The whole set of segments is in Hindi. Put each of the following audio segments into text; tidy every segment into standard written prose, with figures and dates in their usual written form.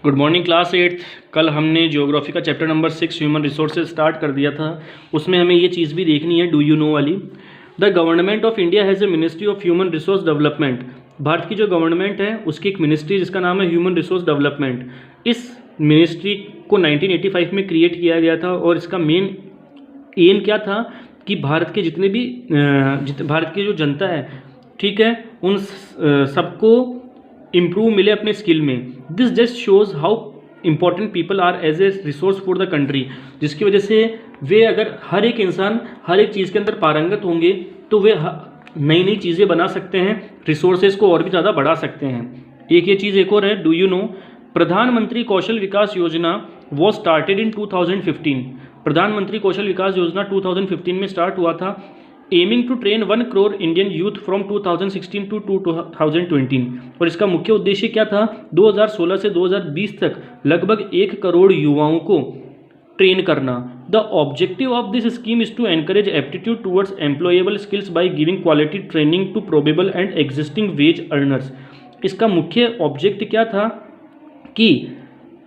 Good morning class 8। कल हमने ज्योग्राफी का chapter number 6 human resources start कर दिया था। उसमें हमें ये चीज़ भी देखनी है, डू यू नो वाली। The government of India has a ministry of human resource development. Bharat की जो गवर्नमेंट है उसकी एक मिनिस्ट्री जिसका नाम है ह्यूमन रिसोर्स डेवलपमेंट। इस मिनिस्ट्री को 1985 में क्रिएट किया गया था और इसका मेन एम क्या था कि भारत के जितने भी भारत की जो जनता है, ठीक है, उन सबको इम्प्रूव मिले अपने स्किल में। This just shows how important people are as a resource for the country, जिसकी वजह से वे अगर हर एक इंसान हर एक चीज़ के अंदर पारंगत होंगे तो वे नई नई चीज़ें बना सकते हैं, रिसोर्सेज को और भी ज़्यादा बढ़ा सकते हैं। एक ये चीज़ एक और है, डू यू नो, प्रधानमंत्री कौशल विकास योजना वॉज स्टार्टेड इन 2015। प्रधानमंत्री कौशल विकास योजना 2015 में स्टार्ट हुआ था, aiming to train 1 crore Indian youth from 2016 to 2020। और इसका मुख्य उद्देश्य क्या था? 2016 से 2020 तक लगभग 1 करोड़ युवाओं को ट्रेन करना। The objective of this scheme is to encourage aptitude towards employable skills by giving quality training to probable and existing wage earners. इसका मुख्य ऑब्जेक्ट क्या था कि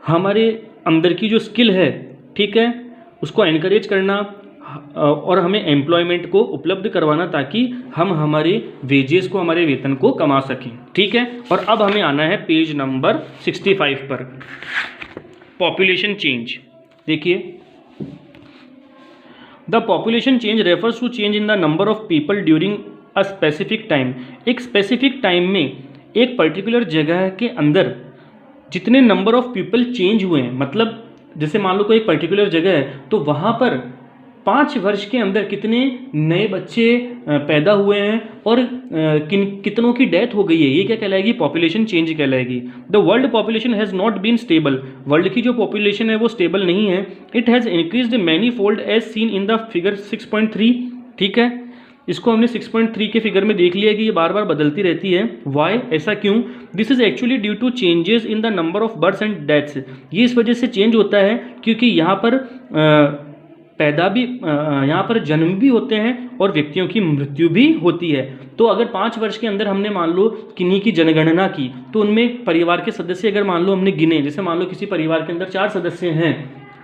हमारे अंदर की जो स्किल है, ठीक है, उसको एनकरेज करना और हमें एम्प्लॉयमेंट को उपलब्ध करवाना ताकि हम हमारे वेजेस को, हमारे वेतन को कमा सकें। ठीक है, और अब हमें आना है पेज नंबर 65 पर, पॉपुलेशन चेंज। देखिए, the population change refers to change in the number of people during a specific time. एक स्पेसिफिक टाइम में एक पर्टिकुलर जगह के अंदर जितने नंबर ऑफ पीपल चेंज हुए हैं, मतलब जैसे मान लो कोई एक पर्टिकुलर जगह है तो वहाँ पर 5 वर्ष के अंदर कितने नए बच्चे पैदा हुए हैं और कितनों की डेथ हो गई है, ये क्या कहलाएगी? पॉपुलेशन चेंज कहलाएगी। The world population has not been stable. World की जो पॉपुलेशन है वो स्टेबल नहीं है। It has increased many fold as seen in the figure 6.3। ठीक है, इसको हमने 6.3 के फिगर में देख लिया कि ये बार बार बदलती रहती है। वाई, ऐसा क्यों? This is actually due to changes in the number of births and deaths. ये इस वजह से चेंज होता है क्योंकि यहाँ पर यहाँ पर जन्म भी होते हैं और व्यक्तियों की मृत्यु भी होती है। तो अगर 5 वर्ष के अंदर हमने मान लो किन्हीं की जनगणना की तो उनमें परिवार के सदस्य अगर मान लो हमने गिने, जैसे मान लो किसी परिवार के अंदर 4 सदस्य हैं,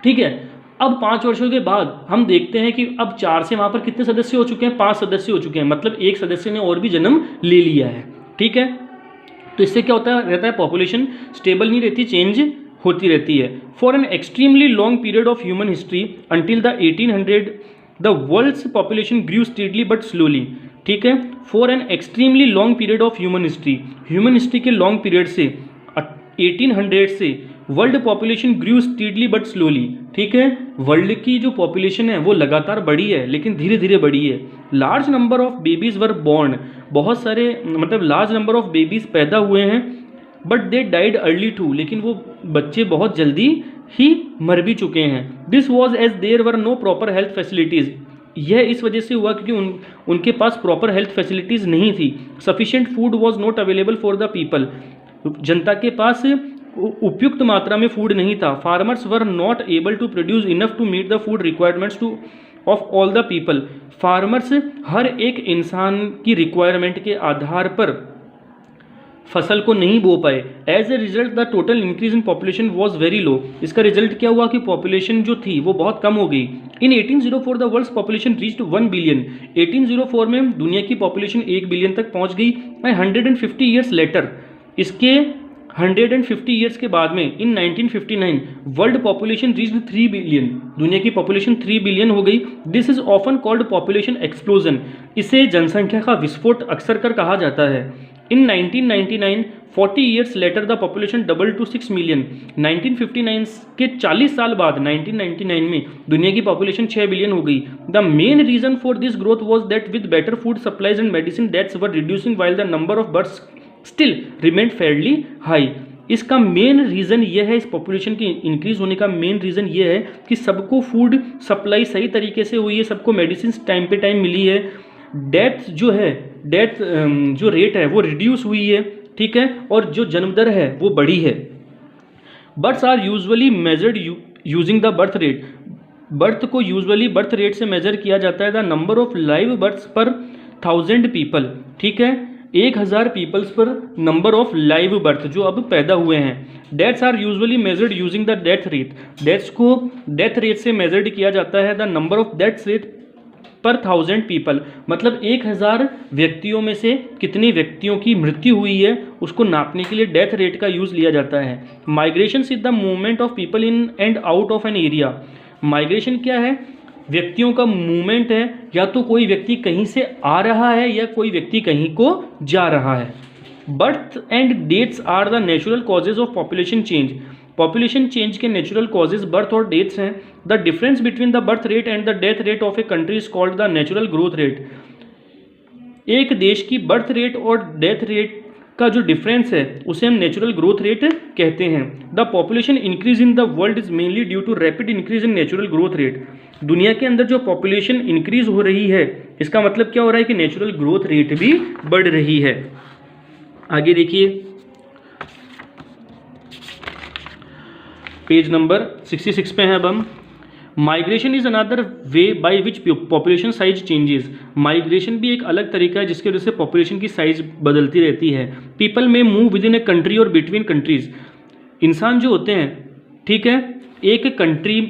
ठीक है, अब 5 वर्षों के बाद हम देखते हैं कि अब 4 से वहाँ पर कितने सदस्य हो चुके हैं? 5 सदस्य हो चुके हैं, मतलब एक सदस्य ने और भी जन्म ले लिया है। ठीक है, तो इससे क्या होता रहता है? पॉपुलेशन स्टेबल नहीं रहती, चेंज होती रहती है। For an extremely long period of human history until the 1800 the world's population grew steadily but slowly. ठीक है, for an extremely long period of human history के लॉन्ग पीरियड से 1800 से world population grew steadily but slowly. ठीक है, वर्ल्ड की जो पॉपुलेशन है वो लगातार बढ़ी है लेकिन धीरे धीरे बढ़ी है। Large number of babies were born, बहुत सारे मतलब लार्ज नंबर ऑफ बेबीज पैदा हुए हैं, but they died early too, लेकिन वो बच्चे बहुत जल्दी ही मर भी चुके हैं। This was as there were no proper health facilities. यह इस वजह से हुआ क्योंकि उनके पास प्रॉपर हेल्थ फैसिलिटीज़ नहीं थी। Sufficient food was not available for the people, जनता के पास उपयुक्त मात्रा में फूड नहीं था। Farmers were not able to produce enough to meet the food requirements to of all the people. Farmers हर एक इंसान की रिक्वायरमेंट के आधार पर फसल को नहीं बो पाए। As a result the total increase in population was very low. इसका रिजल्ट क्या हुआ कि पॉपुलेशन जो थी वो बहुत कम हो गई। In 1804 the world's population reached 1 billion. 1804 में दुनिया की पॉपुलेशन 1 बिलियन तक पहुंच गई। 150 ईयर्स लेटर, इसके 150 ईयर्स के बाद में इन 1959 वर्ल्ड पॉपुलेशन रीच्ड 3 बिलियन। दुनिया की पॉपुलेशन 3 बिलियन हो गई। This is often called population explosion. इसे जनसंख्या का विस्फोट अक्सर कर कहा जाता है। In 1999, 40 years later, the population doubled to 6 million. 1959 के 40 साल बाद 1999 में दुनिया की पॉपुलेशन 6 बिलियन हो गई। The main reason for this growth was that with better food supplies and medicine deaths were reducing while the number of births still remained fairly high. इसका मेन रीज़न ये है, इस पॉपुलेशन की इंक्रीज होने का मेन रीज़न ये है कि सबको फूड सप्लाई सही तरीके से हुई है, सबको मेडिसिन टाइम पे टाइम मिली है, डेथ जो रेट है वो रिड्यूस हुई है। ठीक है, और जो जन्म दर है वो बढ़ी है। Births are usually measured using the birth rate. Birth को यूजुअली बर्थ रेट से मेजर किया जाता है। The number of live births per 1000 people. ठीक है, 1000 पीपल्स पर नंबर ऑफ लाइव बर्थ, जो अब पैदा हुए हैं। Deaths are usually measured using the death rate, deaths को डेथ रेट से मेजर्ड किया जाता है। The number of deaths rate per 1000 people, मतलब 1000 व्यक्तियों में से कितने व्यक्तियों की मृत्यु हुई है उसको नापने के लिए डेथ रेट का यूज़ लिया जाता है। Migration is the movement of people in and out of an area. Migration क्या है? व्यक्तियों का मूवमेंट है, या तो कोई व्यक्ति कहीं से आ रहा है या कोई व्यक्ति कहीं को जा रहा है। Birth and deaths are the natural causes of population change. Population change के नेचुरल कॉजेज बर्थ और डेथ्स हैं। The difference between the birth rate and the death rate of a country is called the natural growth rate. एक देश की बर्थ रेट और डेथ रेट का जो डिफरेंस है उसे हम नेचुरल ग्रोथ रेट कहते हैं। The population increase in the world is mainly due to rapid increase in natural growth rate. दुनिया के अंदर जो पॉपुलेशन इंक्रीज हो रही है इसका मतलब क्या हो रहा है कि नेचुरल ग्रोथ रेट भी बढ़ रही है। आगे देखिए पेज नंबर 66 पे हैं अब हम। Migration is another way by which population size changes. Migration भी एक अलग तरीका है जिसकी वजह से पॉपुलेशन की साइज बदलती रहती है। पीपल में move with in a country और बिटवीन कंट्रीज। इंसान जो होते हैं, ठीक है, एक कंट्री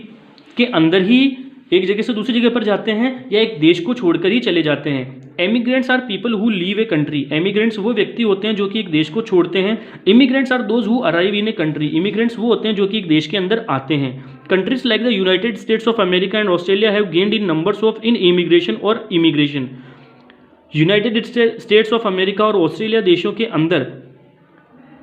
के अंदर ही एक जगह से दूसरी जगह पर जाते हैं या एक देश को छोड़कर ही चले जाते हैं। Emigrants are people who leave a country. Emigrants वो व्यक्ति होते हैं जो कि एक देश को छोड़ते हैं। Immigrants are those who arrive in a country. Immigrants वो होते हैं जो कि एक देश के अंदर आते हैं। Countries like the United States of America and Australia have gained in numbers of in immigration और immigration. United States of America और ऑस्ट्रेलिया देशों के अंदर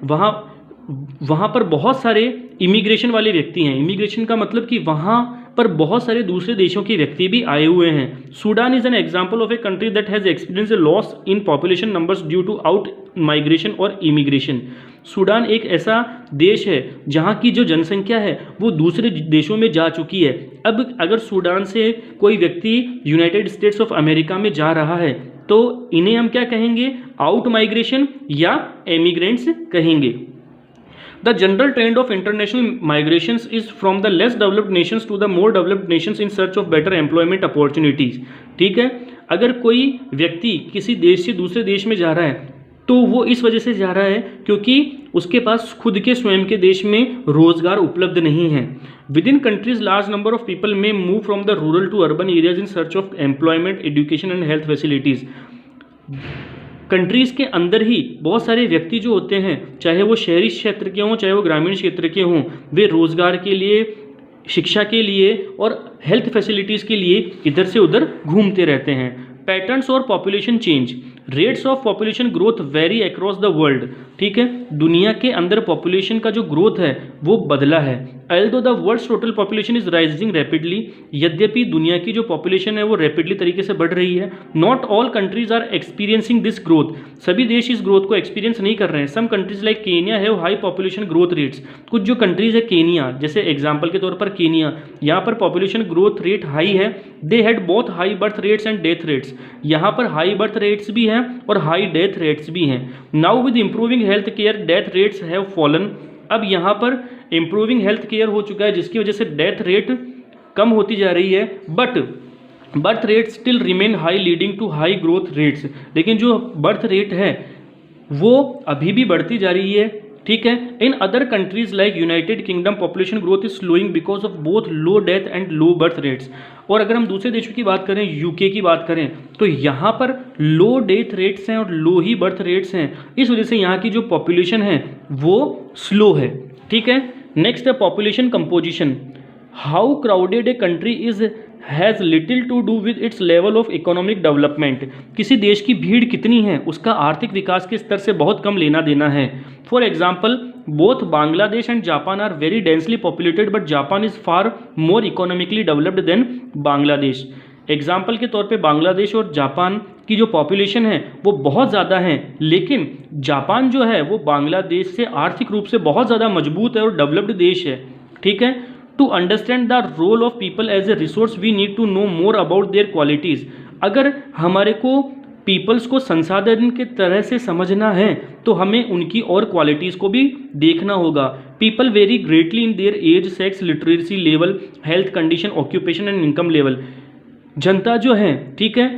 वहाँ पर बहुत सारे इमिग्रेशन वाले व्यक्ति हैं। इमिग्रेशन का मतलब कि वहाँ पर बहुत सारे दूसरे देशों के व्यक्ति भी आए हुए हैं। Sudan is an example of a country that has experience a loss in population numbers due to out migration और इमिग्रेशन। सूडान एक ऐसा देश है जहाँ की जो जनसंख्या है वो दूसरे देशों में जा चुकी है। अब अगर सूडान से कोई व्यक्ति यूनाइटेड स्टेट्स ऑफ अमेरिका में जा रहा है तो इन्हें हम क्या कहेंगे? आउट माइग्रेशन या एमिग्रेंट्स कहेंगे। The general trend of international migrations is from the less developed nations to the more developed nations in search of better employment opportunities। ठीक है, अगर कोई व्यक्ति किसी देश से दूसरे देश में जा रहा है तो वो इस वजह से जा रहा है क्योंकि उसके पास खुद के स्वयं के देश में रोजगार उपलब्ध नहीं है। Within countries large number of people may move from the rural to urban areas in search of employment, education and health facilities. Countries के अंदर ही बहुत सारे व्यक्ति जो होते हैं, चाहे वो शहरी क्षेत्र के हों चाहे वो ग्रामीण क्षेत्र के हों, वे रोज़गार के लिए, शिक्षा के लिए और हेल्थ फैसिलिटीज़ के लिए इधर से उधर घूमते रहते हैं। पैटर्न्स और population change. Rates of population growth vary across the world. ठीक है, दुनिया के अंदर पॉपुलेशन का जो ग्रोथ है वो बदला है। although the world's total population is rising rapidly, यद्यपि दुनिया की जो पॉपुलेशन है वो रैपिडली तरीके से बढ़ रही है। Not all countries are experiencing this growth. सभी देश इस ग्रोथ को एक्सपीरियंस नहीं कर रहे हैं। Some countries like Kenya have high population growth rates. कुछ जो कंट्रीज है केनिया, जैसे एग्जाम्पल के तौर पर केनिया, यहाँ पर पॉपुलेशन ग्रोथ रेट हाई है। They had both high birth rates and death rates. यहाँ पर हाई बर्थ रेट्स भी हैं और हाई डेथ रेट्स भी हैं। Now with improving health care death rates have fallen. अब यहाँ पर इम्प्रूविंग हेल्थ केयर हो चुका है जिसकी वजह से डेथ रेट कम होती जा रही है, but birth rate still remain high leading to high growth rates. लेकिन जो बर्थ रेट है वो अभी भी बढ़ती जा रही है। ठीक है, in other countries like United kingdom population growth is slowing because of both low death and low birth rates. और अगर हम दूसरे देशों की बात करें, यूके की बात करें, तो यहाँ पर लो डेथ रेट्स हैं और लो ही बर्थ रेट्स हैं। इस वजह से यहाँ की जो पॉपुलेशन है वो स्लो है। ठीक है, नेक्स्ट है population composition. How crowded a country is has little to do with its level of economic development. किसी देश की भीड़ कितनी है उसका आर्थिक विकास के स्तर से बहुत कम लेना देना है। For example, both Bangladesh and Japan are very densely populated but Japan is far more economically developed than Bangladesh. Example के तौर पे बांग्लादेश और जापान की जो पॉपुलेशन है वो बहुत ज़्यादा है, लेकिन जापान जो है वो बांग्लादेश से आर्थिक रूप से बहुत ज़्यादा मजबूत है और डेवलप्ड देश है। ठीक है, to understand the role of people as a resource we need to know more about their qualities. अगर हमारे को पीपल्स को संसाधन के तरह से समझना है तो हमें उनकी और क्वालिटीज़ को भी देखना होगा। People vary greatly in their age, sex, literacy level, health condition, occupation and income level. जनता जो है, ठीक है,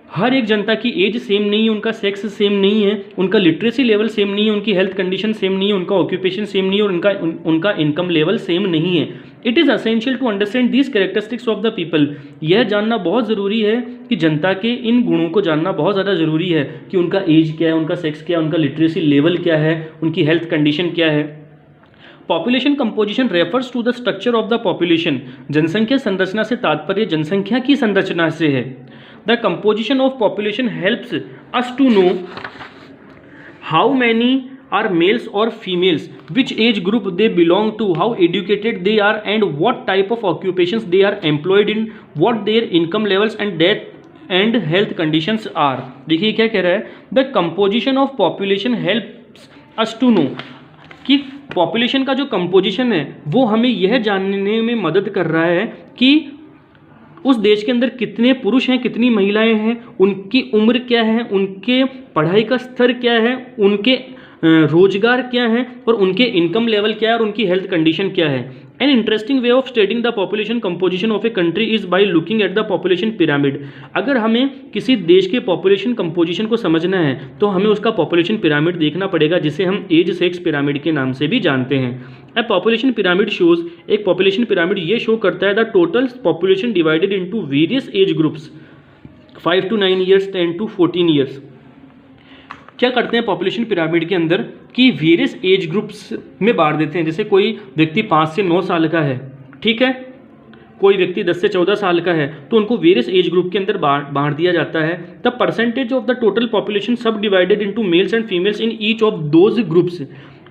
हर एक जनता की एज सेम नहीं है, उनका सेक्स सेम नहीं है, उनका लिटरेसी लेवल सेम नहीं है, उनकी हेल्थ कंडीशन सेम नहीं है, उनका ऑक्यूपेशन सेम नहीं है और उनका इनकम लेवल सेम नहीं है। It is essential to understand these characteristics of the people. यह जानना बहुत ज़रूरी है कि जनता के इन गुणों को जानना बहुत ज़्यादा ज़रूरी है कि उनका एज क्या है, उनका सेक्स क्या है, उनका लिटरेसी लेवल क्या है, उनकी हेल्थ कंडीशन क्या है। Population composition refers to the structure of the population. जनसंख्या संरचना से तात्पर्य जनसंख्या की संरचना से है। The composition of population helps us to know how many are males or females, which age group they belong to, how educated they are and what type of occupations they are employed in, what their income levels and death and health conditions are। देखिए क्या कह रहा है, the composition of population helps us to know कि पॉपुलेशन का जो कंपोजिशन है वो हमें यह जानने में मदद कर रहा है कि उस देश के अंदर कितने पुरुष हैं, कितनी महिलाएं हैं, उनकी उम्र क्या है, उनके पढ़ाई का स्तर क्या है, उनके रोजगार क्या है और उनके इनकम लेवल क्या है और उनकी हेल्थ कंडीशन क्या है। An interesting way of studying the population composition of a country is by looking at the population pyramid. अगर हमें किसी देश के पॉपुलेशन कंपोजिशन को समझना है तो हमें उसका पॉपुलेशन पिरामिड देखना पड़ेगा, जिसे हम एज सेक्स पिरामिड के नाम से भी जानते हैं। ए पॉपुलेशन पिरामिड शोज, एक पॉपुलेशन पिरामिड ये शो करता है the total population divided into various age groups 5 to 9 years, 10 to 14 years. क्या करते हैं पॉपुलेशन पिरामिड के अंदर कि वेरियस एज ग्रुप्स में बांट देते हैं। जैसे कोई व्यक्ति 5 से 9 साल का है, ठीक है, कोई व्यक्ति 10 से 14 साल का है, तो उनको वेरियस एज ग्रुप के अंदर बांट दिया जाता है। The percentage of the total population subdivided into males and females in each of those groups.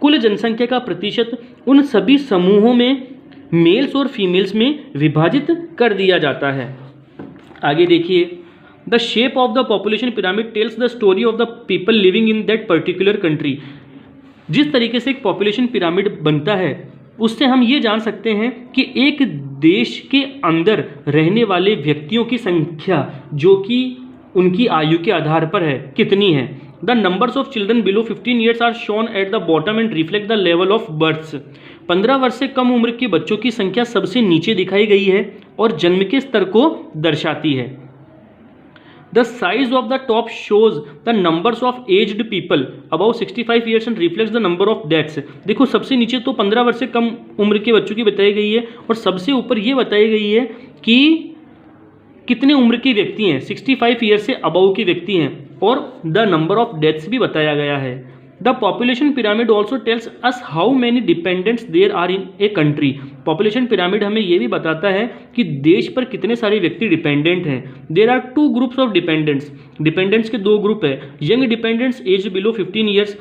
कुल जनसंख्या का प्रतिशत उन सभी समूहों में मेल्स और फीमेल्स में विभाजित कर दिया जाता है। आगे देखिए, the shape of the population pyramid tells the story of the people living in that particular country. जिस तरीके से एक पॉपुलेशन पिरामिड बनता है उससे हम ये जान सकते हैं कि एक देश के अंदर रहने वाले व्यक्तियों की संख्या जो कि उनकी आयु के आधार पर है कितनी है। The numbers of children below 15 years are shown at the bottom and reflect the level of births. 15 वर्ष से कम उम्र के बच्चों की संख्या सबसे नीचे दिखाई गई है और जन्म के स्तर को दर्शाती है। The size of the top shows the numbers of aged people above 65 years and reflects the number of deaths। देखो सबसे नीचे तो 15 वर्ष से कम उम्र के बच्चों की बताई गई है और सबसे ऊपर ये बताई गई है कि कितने उम्र के व्यक्ति हैं, 65 ईयर से अबव के व्यक्ति हैं, और द नंबर ऑफ डेथ्स भी बताया गया है। The population pyramid also tells us how many dependents there are in a country. Population pyramid हमें यह भी बताता है कि देश पर कितने सारे व्यक्ति डिपेंडेंट हैं। There are 2 groups of dependents. Dependents के 2 ग्रुप है, young dependents age below 15 years,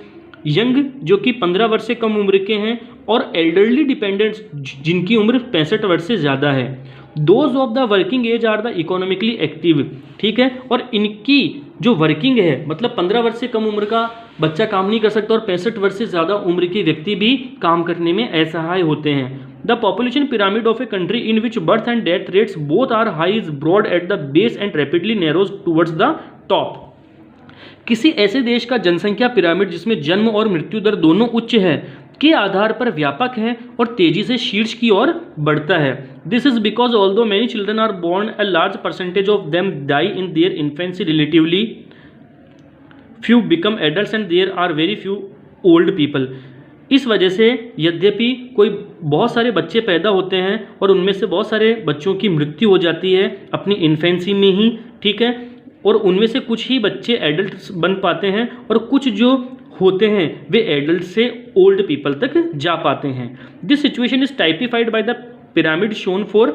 young जो कि 15 वर्ष से कम उम्र के हैं, और एल्डरली डिपेंडेंट्स जिनकी उम्र 65 वर्ष से ज़्यादा है। Those of the working age are the economically active, ठीक है, और इनकी जो वर्किंग है मतलब 15 वर्ष से कम उम्र का बच्चा काम नहीं कर सकता और 65 वर्ष से ज़्यादा उम्र के व्यक्ति भी काम करने में असहाय होते हैं। The population pyramid of a country in which birth and death rates both are high is broad at the base and rapidly narrows towards the top. किसी ऐसे देश का जनसंख्या पिरामिड जिसमें जन्म और मृत्यु दर दोनों उच्च है के आधार पर व्यापक है और तेजी से शीर्ष की ओर बढ़ता है। This is because although many children are born a large percentage of them die in their infancy, relatively few become adults and there are very few old people. इस वजह से यद्यपि कोई बहुत सारे बच्चे पैदा होते हैं और उनमें से बहुत सारे बच्चों की मृत्यु हो जाती है अपनी इन्फेंसी में ही, ठीक है, और उनमें से कुछ ही बच्चे एडल्ट बन पाते हैं और कुछ जो होते हैं वे एडल्ट से ओल्ड पीपल तक जा पाते हैं। This situation is typified by the pyramid shown for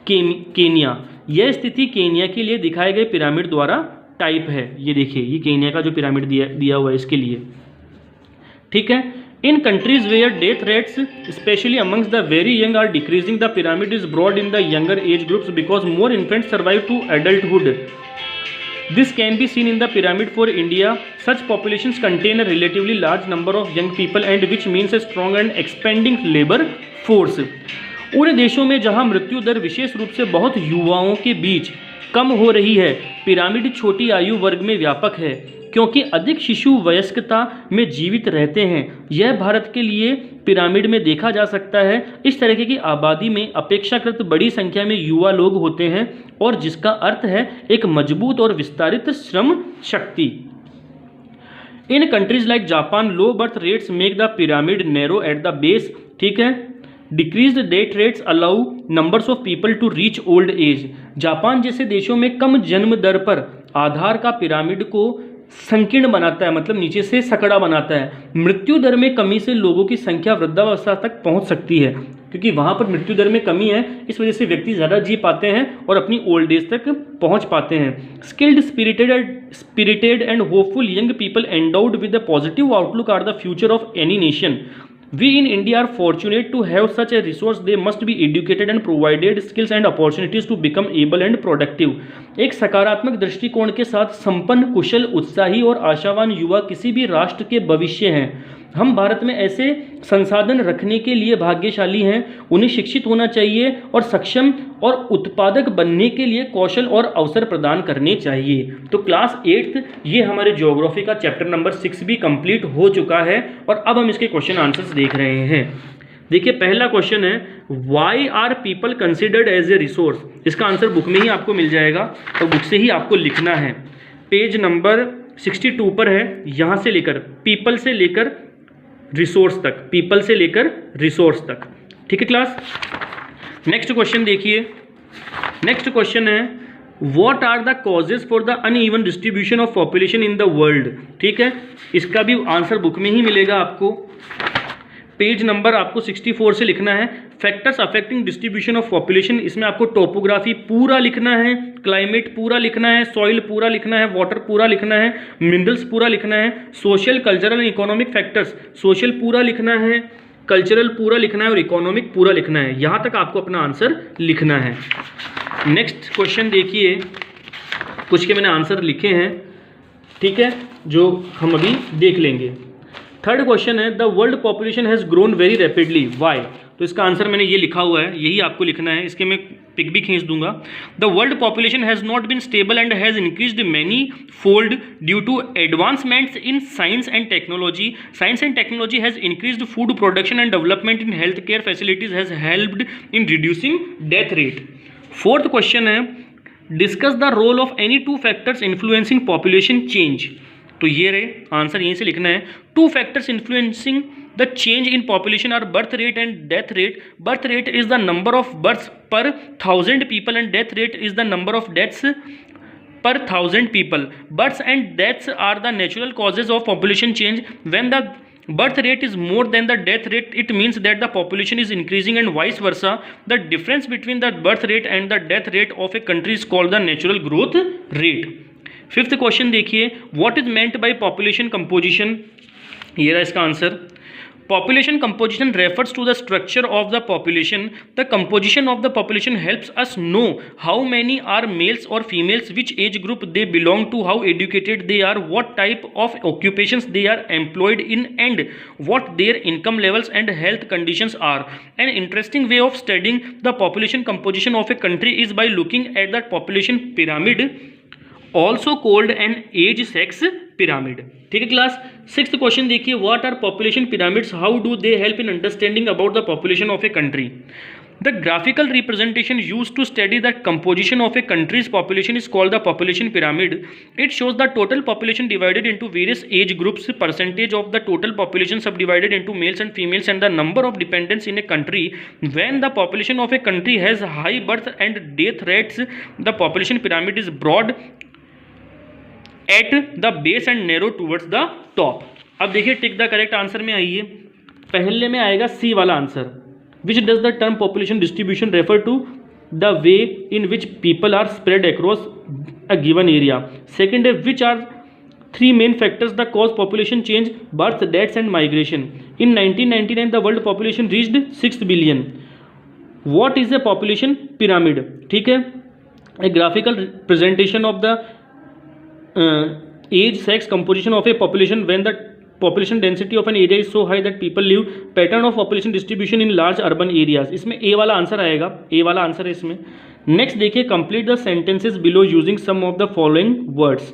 Kenya. यह स्थिति केनिया के लिए दिखाए गए पिरामिड द्वारा टाइप है। ये देखिए, ये केनिया का जो पिरामिड दिया हुआ है इसके लिए, ठीक है। In countries where death rates specially amongst the very young are decreasing, the pyramid is broad in the younger age groups because more infants survive to adulthood. This can be seen in the pyramid for India. Such populations contain a relatively large number of young people and which means a strong and expanding labor force. उन देशों में जहां मृत्यु दर विशेष रूप से बहुत युवाओं के बीच कम हो रही है। पिरामिड छोटी आयु वर्ग में व्यापक है क्योंकि अधिक शिशु वयस्कता में जीवित रहते हैं। यह भारत के लिए पिरामिड में देखा जा सकता है। इस तरह की आबादी में अपेक्षाकृत बड़ी संख्या में युवा लोग होते हैं और जिसका अर्थ है एक मजबूत और विस्तारित श्रम शक्ति। In countries like Japan low birth rates make the pyramid narrow at the base. ठीक है। Decreased death rates allow numbers of people to reach old age. Japan जैसे देशों में कम जन्म दर पर आधार का पिरामिड को संकीर्ण बनाता है, मतलब नीचे से सकड़ा बनाता है। मृत्यु दर में कमी से लोगों की संख्या वृद्धावस्था तक पहुंच सकती है, क्योंकि वहां पर मृत्यु दर में कमी है, इस वजह से व्यक्ति ज़्यादा जी पाते हैं और अपनी ओल्ड एज तक पहुंच पाते हैं। Skilled spirited and hopeful young people endowed with the positive outlook are the future of any nation. We in India are fortunate to have such a resource. They must be educated and provided skills and opportunities to become able and productive. एक सकारात्मक दृष्टिकोण के साथ संपन्न, कुशल, उत्साही और आशावान युवा किसी भी राष्ट्र के भविष्य हैं। हम भारत में ऐसे संसाधन रखने के लिए भाग्यशाली हैं। उन्हें शिक्षित होना चाहिए और सक्षम और उत्पादक बनने के लिए कौशल और अवसर प्रदान करने चाहिए। तो क्लास 8th ये हमारे ज्योग्राफी का चैप्टर नंबर 6 भी कंप्लीट हो चुका है और अब हम इसके क्वेश्चन आंसर्स देख रहे हैं। देखिए पहला क्वेश्चन है why are people considered as a resource. इसका आंसर बुक में ही आपको मिल जाएगा और बुक से ही आपको लिखना है। पेज नंबर 62 पर है, यहाँ से लेकर पीपल से लेकर रिसोर्स तक, पीपल से लेकर रिसोर्स तक। ठीक है क्लास। नेक्स्ट क्वेश्चन देखिए। नेक्स्ट क्वेश्चन है what are the causes for the uneven distribution of population in the world. ठीक है, इसका भी आंसर बुक में ही मिलेगा आपको। पेज नंबर आपको 64 से लिखना है। Factors affecting distribution of population, इसमें आपको टोपोग्राफी पूरा लिखना है, क्लाइमेट पूरा लिखना है, सॉइल पूरा लिखना है, वाटर पूरा लिखना है, मिनरल्स पूरा लिखना है, social cultural and economic factors, social पूरा लिखना है, कल्चरल पूरा लिखना है और इकोनॉमिक पूरा लिखना है। यहाँ तक आपको अपना आंसर लिखना है। नेक्स्ट क्वेश्चन देखिए, कुछ के मैंने आंसर लिखे हैं, ठीक है, जो हम अभी देख लेंगे। थर्ड क्वेश्चन है the world population has grown very rapidly why. तो इसका आंसर मैंने ये लिखा हुआ है, यही आपको लिखना है। इसके मैं पिक भी खींच दूंगा। The world population has not been stable and has increased many fold due to advancements in science and technology. Science and technology has increased food production and development in health care facilities has helped in reducing death rate. Fourth question है discuss the role of any two factors influencing population change. तो ये रहे आंसर, यहीं से लिखना है। Two factors influencing the change in population are birth rate and death rate. Birth rate is the number of births per 1000 people and death rate is the number of deaths per 1000 people. Births and deaths are the natural causes of population change. When the birth rate is more than the death rate, it means that the population is increasing and vice versa. The difference between the birth rate and the death rate of a country is called the natural growth rate. Fifth question देखिए, what is meant by population composition. ये रहा इसका answer. Population composition refers to the structure of the population. The composition of the population helps us know how many are males or females, which age group they belong to, how educated they are, what type of occupations they are employed in, and what their income levels and health conditions are. An interesting way of studying the population composition of a country is by looking at the population pyramid, also called an age sex pyramid. ठीक है क्लास। सिक्स्थ क्वेश्चन देखिए, what are population pyramids, how do they help in understanding about the population of a country. The graphical representation used to study the composition of a country's population is called the population pyramid. It shows the total population divided into various age groups, percentage of the total population subdivided into males and females, and the number of dependents in a country. When the population of a country has high birth and death rates, the population pyramid is broad at the base and narrow towards the top. अब देखिए टिक द करेक्ट आंसर में आइए। पहले में आएगा सी वाला answer, which does the term population distribution refer to the way in which people are spread across a given area. Second है which are three main factors the cause population change, birth, deaths and migration. In 1999 the world population reached 6 billion. What is a population pyramid. ठीक है, a graphical presentation of the age sex composition of a population when the population density of an area is so high that people live. Pattern of population distribution in large urban areas. इसमें ए वाला आंसर आएगा, ए वाला आंसर है इसमें. नेक्स्ट देखिए, complete the sentences below using some of the following words.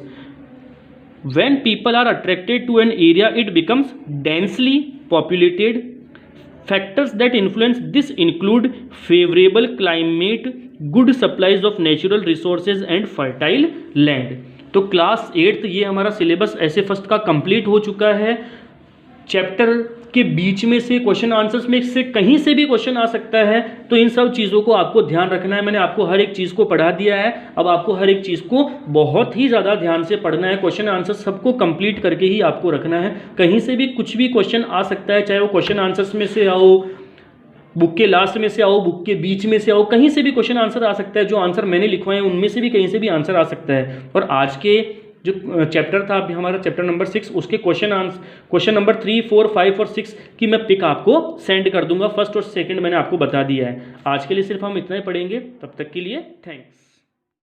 When people are attracted to an area, it becomes densely populated. Factors that influence this include favorable climate, good supplies of natural resources and fertile land. तो क्लास 8 ये हमारा सिलेबस ऐसे फर्स्ट का कंप्लीट हो चुका है। चैप्टर के बीच में से क्वेश्चन आंसर्स में से कहीं से भी क्वेश्चन आ सकता है, तो इन सब चीज़ों को आपको ध्यान रखना है। मैंने आपको हर एक चीज़ को पढ़ा दिया है, अब आपको हर एक चीज़ को बहुत ही ज़्यादा ध्यान से पढ़ना है। क्वेश्चन आंसर सबको कंप्लीट करके ही आपको रखना है। कहीं से भी कुछ भी क्वेश्चन आ सकता है, चाहे वो क्वेश्चन आंसर्स में से आओ, बुक के लास्ट में से आओ, बुक के बीच में से आओ, कहीं से भी क्वेश्चन आंसर आ सकता है। जो आंसर मैंने लिखवाए हैं उनमें से भी कहीं से भी आंसर आ सकता है। और आज के जो चैप्टर था अभी हमारा चैप्टर नंबर 6, उसके क्वेश्चन नंबर 3, 4, 5 और 6 की मैं पिक आपको सेंड कर दूंगा। फर्स्ट और सेकंड मैंने आपको बता दिया है। आज के लिए सिर्फ हम इतना ही पढ़ेंगे, तब तक के लिए थैंक्स।